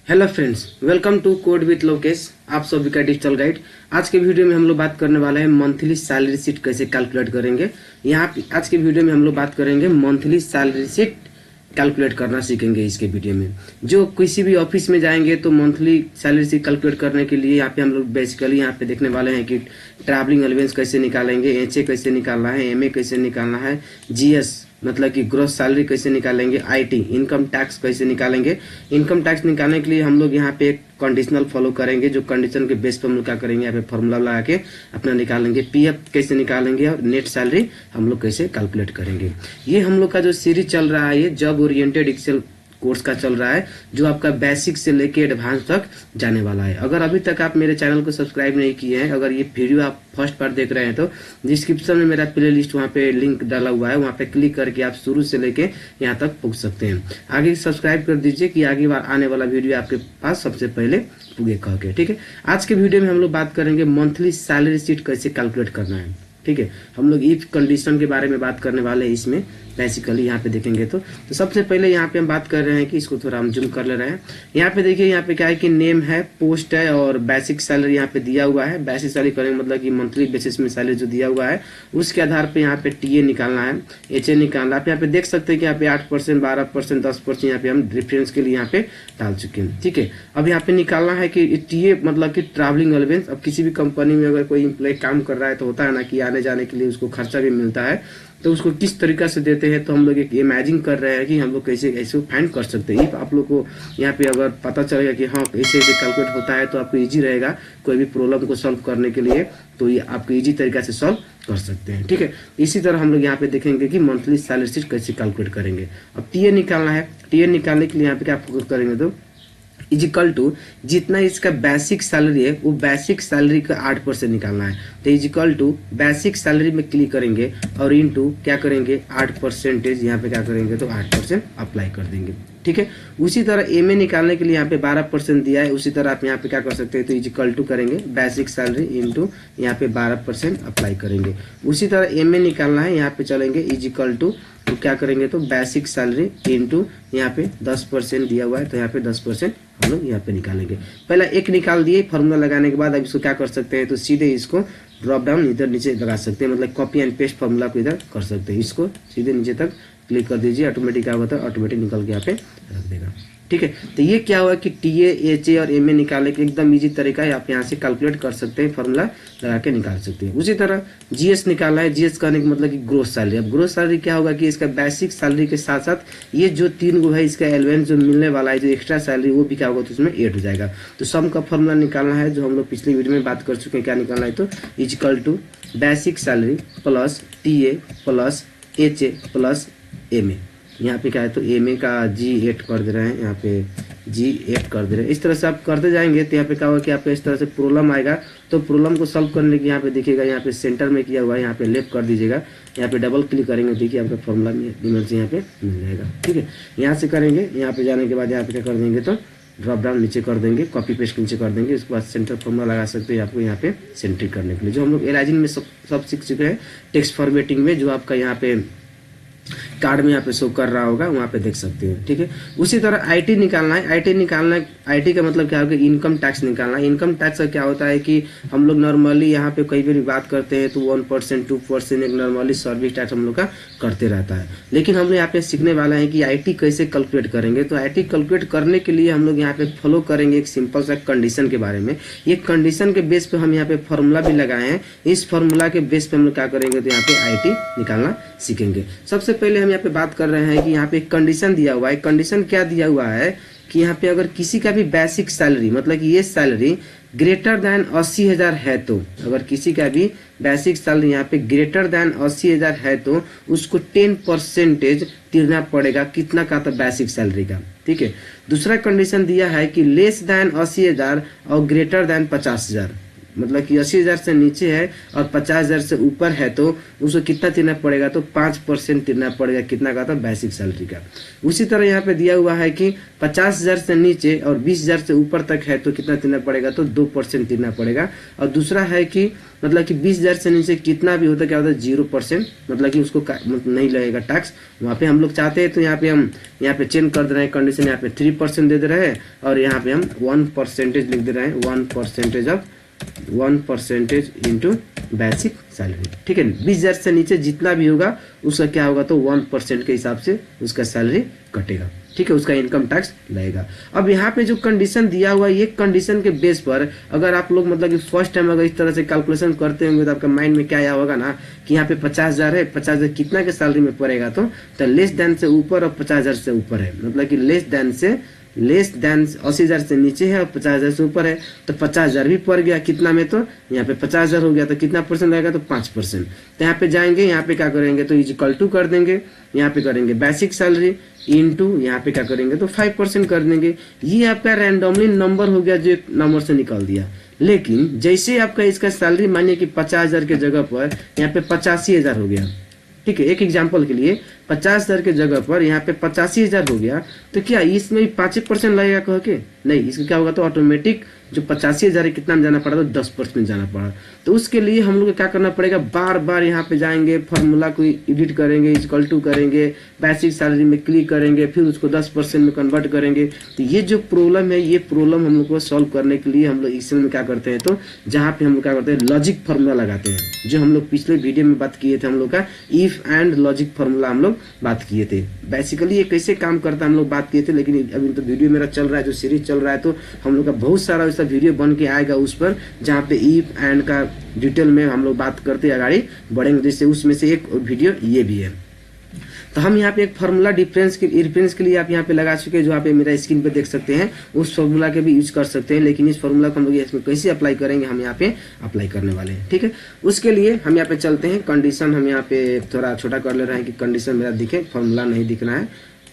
Hello friends, welcome to code with Lokesh. आप सभी का डिजिटल गाइड। आज के वीडियो में हम लोग बात करने वाले हैं मंथली सैलरी शीट कैसे कैलकुलेट करेंगे। यहाँ पे आज के वीडियो में हम लोग बात करेंगे मंथली सैलरी शीट कैलकुलेट करना सीखेंगे। इसके वीडियो में जो किसी भी ऑफिस में जाएंगे तो मंथली सैलरी शीट कैलकुलेट करने के लिए यहाँ पे हम लोग बेसिकली यहाँ पे देखने वाले हैं कि ट्रैवलिंग अलाउंस कैसे निकालेंगे, एचए कैसे निकालना है, एमए कैसे निकालना है, जीएस मतलब कि ग्रॉस सैलरी कैसे निकालेंगे, आईटी इनकम टैक्स कैसे निकालेंगे। इनकम टैक्स निकालने के लिए हम लोग यहाँ पे एक कंडीशनल फॉलो करेंगे, जो कंडीशन के बेस पर हम लोग क्या करेंगे, यहाँ पे फॉर्मूला लगा के अपना निकालेंगे। पीएफ कैसे निकालेंगे और नेट सैलरी हम लोग कैसे कैलकुलेट करेंगे। ये हम लोग का जो सीरीज चल रहा है, ये जॉब ओरिएंटेड एक्सेल कोर्स का चल रहा है, जो आपका बेसिक से लेके एडवांस तक जाने वाला है। अगर अभी तक आप मेरे चैनल को सब्सक्राइब नहीं किए हैं, अगर ये वीडियो आप फर्स्ट बार देख रहे हैं तो डिस्क्रिप्शन में मेरा प्लेलिस्ट वहाँ पे लिंक डाला हुआ है, वहाँ पे क्लिक करके आप शुरू से लेके यहाँ तक पहुँच सकते हैं। आगे सब्सक्राइब कर दीजिए कि आगे आने वाला वीडियो आपके पास सबसे पहले पुगे कह के। ठीक है, आज के वीडियो में हम लोग बात करेंगे मंथली सैलरी शीट कैसे कैलकुलेट करना है। ठीक है, हम लोग इफ कंडीशन के बारे में बात करने वाले हैं इसमें बेसिकली यहाँ पे देखेंगे तो सबसे पहले यहाँ पे हम बात कर रहे हैं कि इसको थोड़ा हम जूम कर ले रहे हैं। यहाँ पे देखिए, यहाँ पे क्या है कि नेम है, पोस्ट है और बेसिक सैलरी यहाँ पे दिया हुआ है। बेसिक सैलरी करेंगे मतलब कि मंथली बेसिस में सैलरी जो दिया हुआ है उसके आधार पे यहाँ पे टीए निकालना है, एचए निकालना है। आप यहाँ पे देख सकते हैं कि यहाँ पे 8%, 12%, 10% यहाँ पे हम रेफरेंस के लिए यहाँ पे डाल चुके हैं। ठीक है, अब यहाँ पे निकालना है कि टीए मतलब कि ट्रैवलिंग अलाउंस। अब किसी भी कंपनी में अगर कोई एम्प्लॉय काम कर रहा है तो होता है ना कि आने जाने के लिए उसको खर्चा भी मिलता है, तो उसको किस तरीका से देते हैं। तो हम लोग एक इमेजिन कर रहे हैं कि हम लोग कैसे ऐसे फाइंड कर सकते हैं। आप लोग को यहाँ पे अगर पता चलेगा कि हाँ ऐसे ऐसे कैलकुलेट होता है तो आपको इजी रहेगा कोई भी प्रॉब्लम को सॉल्व करने के लिए, तो ये आपको इजी तरीका से सॉल्व कर सकते हैं। ठीक है, इसी तरह हम लोग यहाँ पे देखेंगे कि मंथली सैलरी शीट कैसे कैलकुलेट करेंगे। अब टीए निकालना है। टीए निकालने के लिए यहाँ पे क्या फोकस करेंगे तो इजिकल टू जितना इसका बेसिक सैलरी है वो बेसिक सैलरी का 8% निकालना है। तो इजिकल टू बेसिक सैलरी में क्लिक करेंगे और इनटू क्या करेंगे 8%, यहाँ पे क्या करेंगे तो 8% अप्लाई कर देंगे। ठीक है, उसी तरह एमए निकालने के लिए यहाँ पे 12% दिया है, उसी तरह आप यहाँ पे क्या कर सकते हैं तो इजिकल टू करेंगे बेसिक सैलरी इनटू यहाँ पे 12% अप्लाई करेंगे। उसी तरह एमए निकालना है, यहाँ पे चलेंगे इजिकल टू तो क्या करेंगे तो बेसिक सैलरी इनटू यहाँ पे 10% दिया हुआ है, तो यहाँ पे 10% हम लोग यहाँ पे निकालेंगे। पहला एक निकाल दिए फॉर्मूला लगाने के बाद अब इसको क्या कर सकते हैं तो सीधे इसको ड्रॉप डाउन इधर नीचे लगा सकते हैं, मतलब कॉपी एंड पेस्ट फॉर्मूला को इधर कर सकते हैं। इसको सीधे नीचे तक क्लिक कर दीजिए, ऑटोमेटिक क्या होता है ऑटोमेटिक निकल के यहाँ पे रख देगा। ठीक है, तो ये क्या हुआ कि टीए, एचए और एमए निकालने के एकदम इजी तरीका है, आप यहाँ से कैलकुलेट कर सकते हैं, फॉर्मूला लगा के निकाल सकते हैं। उसी तरह जीएस निकालना है। जीएस करने का मतलब कि ग्रोस सैलरी। अब ग्रोस सैलरी क्या होगा कि इसका बेसिक सैलरी के साथ साथ ये जो 3 गो है इसका एलवेंस जो मिलने वाला है, जो एक्स्ट्रा सैलरी वो भी क्या होगा तो उसमें ऐड हो जाएगा। तो सम का फॉर्मूला निकालना है, जो हम लोग पिछले वीडियो में बात कर चुके हैं। क्या निकालना है तो equal to basic salary plus TA plus HA plus MA. यहाँ पे क्या है तो एमए का G8 कर दे रहे हैं, यहाँ पे G8 कर दे रहे हैं। इस तरह से आप करते जाएंगे तो यहाँ पे क्या होगा कि आपको इस तरह से प्रॉब्लम आएगा। तो प्रॉब्लम को सॉल्व करने के यहाँ पे देखिएगा, यहाँ पे सेंटर में किया हुआ है, यहाँ पे लेफ्ट कर दीजिएगा, यहाँ पे डबल क्लिक करेंगे, देखिए आपका फॉर्मूला इमेज से यहाँ पे मिल जाएगा। ठीक है, यहाँ से करेंगे, यहाँ पे जाने के बाद यहाँ पे क्या कर देंगे तो ड्रॉप डाउन नीचे कर देंगे, कॉपी पेस्ट नीचे कर देंगे। उसके बाद सेंटर फॉर्मूला लगा सकते हैं आपको यहाँ पे सेंट्रिक करने के लिए, जो हम लोग एलाइजिंग में सब सीख चुके हैं। टेक्स्ट फॉर्मेटिंग में जो आपका यहाँ पे कार्ड में यहाँ पे शो कर रहा होगा वहाँ पे देख सकते हैं। ठीक है, उसी तरह आईटी निकालना है। आईटी का मतलब क्या होगा इनकम टैक्स निकालना है। इनकम टैक्स का क्या होता है कि हम लोग नॉर्मली यहाँ पे कई बार बात करते हैं तो 1%, 2% एक नॉर्मली सर्विस टैक्स हम लोग का करते रहता है, लेकिन हम लोग यहाँ पे सीखने वाला है कि आईटी कैसे कैलकुलेट करेंगे। तो आईटी कैलकुलेट करने के लिए हम लोग यहाँ पे फॉलो करेंगे एक सिंपल सा कंडीशन के बारे में। ये कंडीशन के बेस पे हम यहाँ पे फॉर्मूला भी लगाए हैं। इस फॉर्मूला के बेस पे हम लोग क्या करेंगे तो यहाँ पे आईटी निकालना सीखेंगे। सबसे पहले हम यहाँ पे बात कर रहे हैं कि यहाँ पे एक कंडीशन दिया हुआ है। कंडीशन क्या दिया हुआ है कि यहाँ पे अगर किसी का भी बेसिक सैलरी मतलब कि ये सैलरी ग्रेटर दैन 80,000 है, तो अगर किसी का भी बेसिक सैलरी यहाँ पे ग्रेटर दैन 80,000 है तो उसको 10% देना पड़ेगा। कितना का? तो बेसिक सैलरी का। ठीक है, दूसरा कंडीशन दिया है कि लेस दैन 80,000 और ग्रेटर दैन 50,000, मतलब कि 80,000 से नीचे है और 50,000 से ऊपर है तो उसको कितना देना पड़ेगा, तो 5% देना पड़ेगा। कितना का, तो बेसिक सैलरी का। उसी तरह यहाँ पे दिया हुआ है कि 50,000 से नीचे और 20,000 से ऊपर तक है तो कितना देना पड़ेगा, तो 2% देना पड़ेगा। और दूसरा है कि मतलब कि 20,000 से नीचे कितना भी होता है क्या होता है 0%, मतलब कि उसको नहीं लगेगा टैक्स। वहाँ पे हम लोग चाहते हैं तो यहाँ पे हम यहाँ पे चेंज कर दे रहे हैं कंडीशन, यहाँ पे 3% दे दे रहे हैं और यहाँ पे हम 1% लिख दे रहे हैं, 1% इंटू बेसिक सैलरी। ठीक है, 20,000 से नीचे जितना भी होगा उसका क्या होगा, तो 1% के हिसाब से उसका सैलरी कटेगा। ठीक है, उसका इनकम टैक्स लगेगा। अब यहाँ पे जो कंडीशन दिया हुआ है, ये कंडीशन के बेस पर अगर आप लोग मतलब कि फर्स्ट टाइम अगर इस तरह से कैलकुलेशन करते होंगे तो आपका माइंड में क्या आया होगा ना कि यहाँ पे 50,000 है, 50,000 कितना के सैलरी में पड़ेगा, तो लेस देन से ऊपर और 50,000 से ऊपर है, मतलब कि लेस देन 80,000 से नीचे है और 50,000 से ऊपर है तो 50,000 भी पड़ गया कितना में, तो यहाँ पे 50,000 हो गया तो कितना परसेंट लगेगा, तो 5%। तो यहाँ पे जाएंगे, यहाँ पे क्या करेंगे, तो इक्वल टू कर देंगे, यहाँ पे करेंगे बेसिक सैलरी इनटू यहाँ पे क्या करेंगे, तो 5% कर देंगे। ये आपका रैंडमली नंबर हो गया जो एक नंबर से निकाल दिया। लेकिन जैसे आपका इसका सैलरी मानिए कि 50,000 के जगह पर यहाँ पे 85,000 हो गया। ठीक है, एक एग्जांपल के लिए 50,000 के जगह पर यहाँ पे 85,000 हो गया तो क्या इसमें भी 5% लगेगा कह के, नहीं, इसका क्या होगा, तो ऑटोमेटिक जो 85,000 है कितना में जाना पड़ा, तो 10% जाना पड़ा। तो उसके लिए हम लोग क्या करना पड़ेगा, बार बार यहाँ पे जाएंगे, फॉर्मूला को एडिट करेंगे, इक्वल टू करेंगे, बेसिक सैलरी में क्लिक करेंगे, फिर उसको 10% में कन्वर्ट करेंगे। तो ये जो प्रॉब्लम है, ये प्रॉब्लम हम लोग को सॉल्व करने के लिए हम लोग एक्सेल में क्या करते हैं, तो जहाँ पे हम लोग क्या करते हैं, लॉजिक फार्मूला लगाते हैं, जो हम लोग पिछले वीडियो में बात किए थे, हम लोग का इफ एंड लॉजिक फार्मूला हम लोग बात किए थे। बेसिकली ये कैसे काम करता है हम लोग बात किए थे, लेकिन अभी तो वीडियो मेरा चल रहा है, जो सीरीज चल रहा है, तो हम लोग का बहुत सारा ऐसा वीडियो बन के आएगा उस पर, जहाँ पे इफ एंड का डिटेल में हम लोग बात करते हैं, आगे बढ़ेंगे। जैसे उसमें से एक वीडियो ये भी है। तो हम यहाँ पे एक फार्मूला रेफरेंस के लिए आप यहाँ पे लगा चुके हैं, जो आप मेरा स्क्रीन पे देख सकते हैं। उस फार्मूला के भी यूज कर सकते हैं, लेकिन इस फार्मूला को हम लोग इसमें कैसे अप्लाई करेंगे, हम यहाँ पे अप्लाई करने वाले हैं। ठीक है, उसके लिए हम यहाँ पे चलते हैं, कंडीशन हम यहाँ पे थोड़ा छोटा कर ले रहे हैं कि कंडीशन मेरा दिखे, फार्मूला नहीं दिखना है,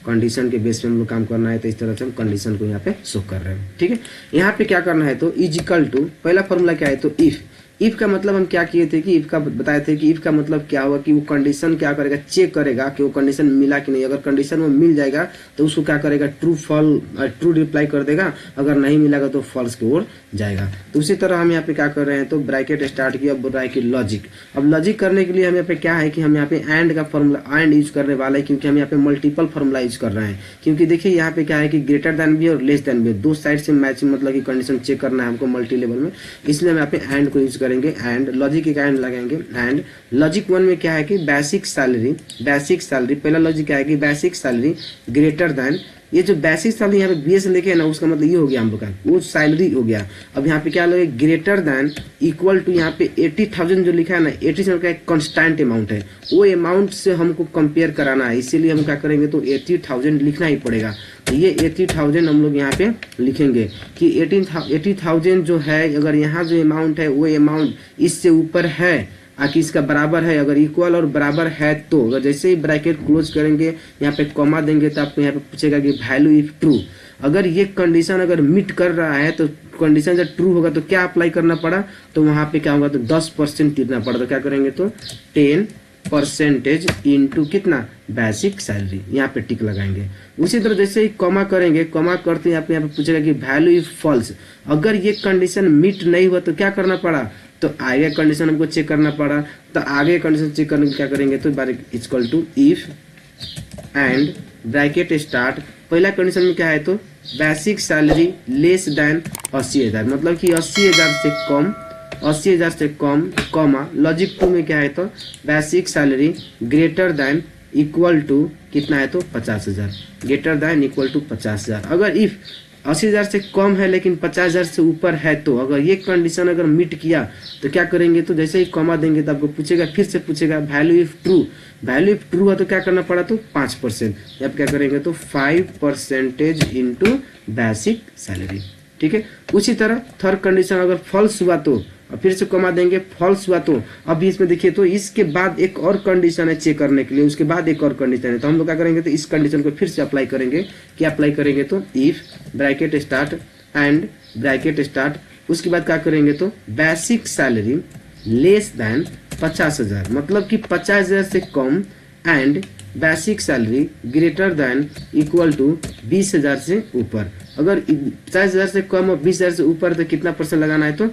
कंडीशन के बेस पे हम लोग काम करना है। तो इस तरह से हम कंडीशन को यहाँ पे शो कर रहे हैं। ठीक है, यहाँ पे क्या करना है, तो इजिकल टू, पहला फॉर्मूला क्या है, तो इफ का मतलब हम क्या किए थे कि इफ का बताए थे कि इफ का मतलब क्या होगा कि वो कंडीशन क्या करेगा, चेक करेगा कि वो कंडीशन मिला कि नहीं। अगर कंडीशन वो मिल जाएगा तो उसको क्या करेगा, ट्रू रिप्लाई कर देगा, अगर नहीं मिलेगा तो फॉल्स की ओर जाएगा। तो उसी तरह हम यहाँ पे क्या कर रहे हैं, तो ब्रैकेट स्टार्ट किया, ब्रैकेट लॉजिक। अब लॉजिक करने के लिए हम यहाँ पे क्या है कि हम यहाँ पे एंड का फॉर्मूला एंड यूज करने वाले हैं, क्योंकि हम यहाँ पे मल्टीपल फॉर्मूला यूज कर रहे हैं। क्योंकि देखिए यहाँ पे क्या है कि ग्रेटर देन भी और लेस देन भी, दो साइड से मैचिंग, मतलब कि कंडीशन चेक करना है हमको मल्टी लेवल में, इसलिए हम यहाँ पे एंड को यूज करेंगे। एंड लॉजिक एक एंड लगाएंगे। एंड लॉजिक 1 में क्या है कि बेसिक सैलरी, पहला लॉजिक क्या है कि बेसिक सैलरी ग्रेटर देन, ये जो बेसिक सैलरी यहाँ पे बीएस लेके है ना, उसका मतलब ये हो गया हम लोग का, वो सैलरी हो गया। अब यहाँ पे क्या लगे, ग्रेटर देन इक्वल टू, यहाँ पे 80,000 जो लिखा है ना, 80,000 का एक कांस्टेंट अमाउंट है, वो अमाउंट से हमको कंपेयर कराना है, इसीलिए हम क्या करेंगे, तो 80,000 लिखना ही पड़ेगा। तो ये 80,000 हम लोग यहाँ पे लिखेंगे कि 80,000 जो है, अगर यहाँ जो अमाउंट है वो अमाउंट इससे ऊपर है आकि इसका बराबर है, अगर इक्वल और बराबर है तो, अगर जैसे ही ब्रैकेट क्लोज करेंगे, यहाँ पे कॉमा देंगे, तो आपको यहाँ पे पूछेगा कि वैल्यू इफ ट्रू। अगर ये कंडीशन अगर मीट कर रहा है, तो कंडीशन जब ट्रू होगा तो क्या अप्लाई करना पड़ा, तो वहाँ पे क्या होगा, तो 10% देना पड़ा। तो क्या करेंगे, तो 10% इंटू कितना, बेसिक सैलरी, यहाँ पे टिक लगाएंगे। उसी तरह जैसे ही कॉमा करेंगे, कॉमा करते यहाँ पे पूछेगा कि वैल्यू इफ फॉल्स, अगर ये कंडीशन मीट नहीं हुआ तो क्या करना पड़ा, तो आगे कंडीशन हमको चेक करना पड़ा। तो आगे कंडीशन चेक करने के क्या करेंगे, तो equal to if and bracket start, पहला कंडीशन में क्या है, तो बेसिक सैलरी लेस देन 80,000, मतलब कि 80,000 से कम, 80,000 से कम, कॉमा लॉजिक 2 में क्या है, तो basic salary greater than equal to कितना है, तो 50,000, ग्रेटर देन इक्वल टू 50,000। अगर इफ 80,000 से कम है लेकिन 50,000 से ऊपर है, तो अगर ये कंडीशन अगर मीट किया तो क्या करेंगे, तो जैसे ही कॉमा देंगे तो आपको पूछेगा, फिर से पूछेगा value if true, value if true है तो क्या करना पड़ा, तो 5%, या क्या करेंगे, तो 5% इंटू बेसिक सैलरी। ठीक है, उसी तरह थर्ड कंडीशन अगर फॉल्स हुआ तो, और फिर से कमा देंगे, फॉल्स हुआ तो अभी इसमें देखिए, तो इसके बाद एक और कंडीशन है चेक करने के लिए, उसके बाद एक और कंडीशन है, तो हम लोग क्या करेंगे, तो इस कंडीशन को फिर से अप्लाई करेंगे। क्या अप्लाई करेंगे, तो if bracket start and bracket start उसके बाद क्या करेंगे तो बेसिक सैलरी लेस देन 50,000, मतलब कि 50,000 से कम, and basic salary greater than equal to 20,000 से ऊपर। अगर 50,000 से कम और 20,000 से ऊपर तो कितना परसेंट लगाना है, तो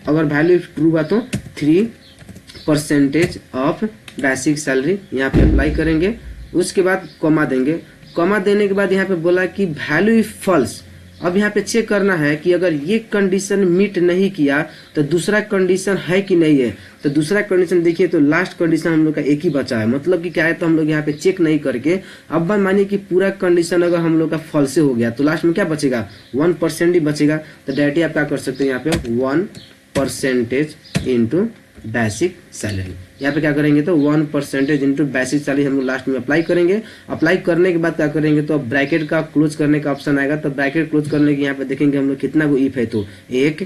अगर वैल्यू ट्रू बा तो 3% ऑफ बेसिक सैलरी यहाँ पे अप्लाई करेंगे। उसके बाद कॉमा देंगे। कॉमा देने के बाद यहाँ पे बोला कि वैल्यू इफ फॉल्स। अब यहाँ पे चेक करना है कि अगर ये कंडीशन मीट नहीं किया तो दूसरा कंडीशन है कि नहीं है। तो दूसरा कंडीशन देखिए तो लास्ट कंडीशन हम लोग का एक ही बचा है, मतलब कि क्या है, तो हम लोग यहाँ पे चेक नहीं करके अब मानिए कि पूरा कंडीशन अगर हम लोग का फॉल्स हो गया तो लास्ट में क्या बचेगा, 1% ही बचेगा। तो डायरेक्टली आप क्या कर सकते हैं, यहाँ पे 1% इंटू बेसिक सैलरी। यहाँ पे क्या करेंगे तो 1% इंटू बेसिक सैलरी हम लोग लास्ट में अप्लाई करेंगे। अप्लाई करने के बाद क्या करेंगे तो ब्रैकेट का क्लोज करने का ऑप्शन आएगा। तो ब्रैकेट क्लोज करने के यहाँ पे देखेंगे हम लोग कितना गो इफ है, तो 1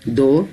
2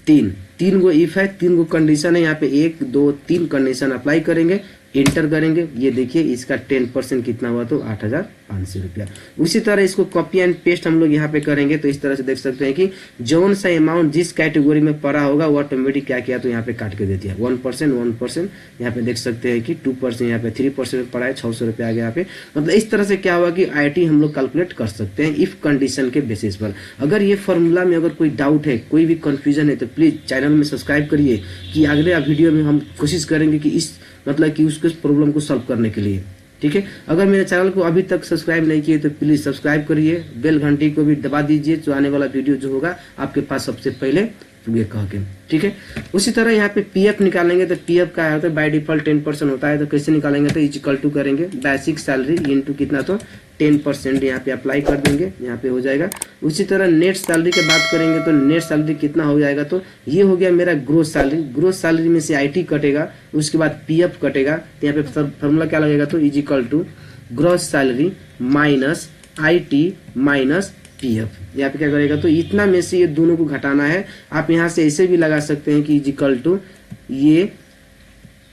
3 गो इफ है, 3 गो कंडीशन है। यहाँ पे 1 2 3 कंडीशन अप्लाई करेंगे, इंटर करेंगे। ये देखिए इसका 10% कितना हुआ, तो 8,500 रुपया। उसी तरह इसको कॉपी एंड पेस्ट हम लोग यहाँ पे करेंगे। तो इस तरह से देख सकते हैं कि जौन सा अमाउंट जिस कैटेगरी में पड़ा होगा वो ऑटोमेटिक क्या किया, तो यहाँ पे काट के दे दिया। 1% यहाँ पे देख सकते हैं कि 2%, यहाँ पे 3% पड़ा है, 600 रुपया आ गया यहाँ पे। मतलब इस तरह से क्या हुआ कि IT हम लोग कैलकुलेट कर सकते हैं इफ कंडीशन के बेसिस पर। अगर ये फॉर्मूला में अगर कोई डाउट है, कोई भी कंफ्यूजन है, तो प्लीज चैनल में सब्सक्राइब करिए कि अगले वीडियो में हम कोशिश करेंगे कि इस मतलब कि उसके प्रॉब्लम को सॉल्व करने के लिए। ठीक है, अगर मेरे चैनल को अभी तक सब्सक्राइब नहीं किए तो प्लीज सब्सक्राइब करिए, बेल घंटी को भी दबा दीजिए, जो आने वाला वीडियो जो होगा आपके पास सबसे पहले ये कह के। ठीक है, उसी तरह यहाँ पे PF निकालेंगे। तो PF का है तो बाय डिफॉल्ट 10% होता है। तो कैसे निकालेंगे, तो इक्वल टू करेंगे बेसिक सैलरी इंटू कितना, तो 10% यहाँ पे अप्लाई कर देंगे, यहाँ पे हो जाएगा। उसी तरह नेट सैलरी की बात करेंगे तो नेट सैलरी कितना हो जाएगा, तो ये हो गया मेरा ग्रोस सैलरी। ग्रोस सैलरी में से IT कटेगा, उसके बाद PF कटेगा। तो यहाँ पे फॉर्मूला क्या लगेगा, तो equal to gross salary minus IT minus PF। यहाँ पे क्या करेगा, तो इतना में से ये दोनों को घटाना है। आप यहाँ से ऐसे भी लगा सकते हैं कि इक्वल टू ये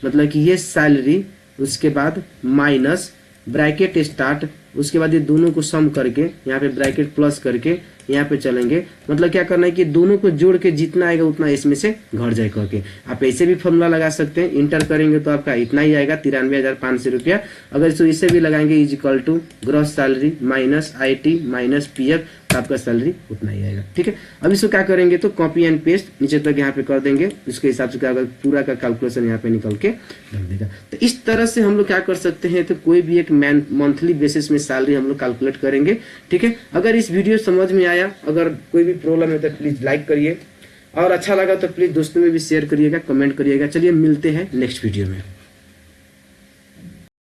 मतलब कि ये सैलरी, उसके बाद माइनस ब्रैकेट स्टार्ट, उसके बाद ये दोनों को सम करके यहाँ पे ब्रैकेट प्लस करके यहाँ पे चलेंगे। मतलब क्या करना है कि दोनों को जोड़ के जितना आएगा उतना इसमें से घट जाए करके। आप ऐसे भी फॉर्मूला लगा सकते हैं, इंटर करेंगे तो आपका इतना ही आएगा 93,500 रुपया। अगर इसको इसे भी लगाएंगे equal to gross salary minus IT minus PF, तो आपका सैलरी उतना ही आएगा। ठीक है, अब इसको क्या करेंगे तो कॉपी एंड पेस्ट नीचे तक यहाँ पे कर देंगे। उसके हिसाब से क्या होगा, पूरा का कैलकुलेशन यहाँ पे निकल के रख देगा। तो इस तरह से हम लोग क्या कर सकते हैं, तो कोई भी एक मंथली बेसिस में सैलरी हम लोग कैलकुलेट करेंगे। ठीक है, अगर इस वीडियो समझ में आया, अगर कोई भी प्रॉब्लम है तो प्लीज लाइक करिए, और अच्छा लगा तो प्लीज दोस्तों में भी शेयर करिएगा, कमेंट करिएगा। चलिए मिलते हैं नेक्स्ट वीडियो में।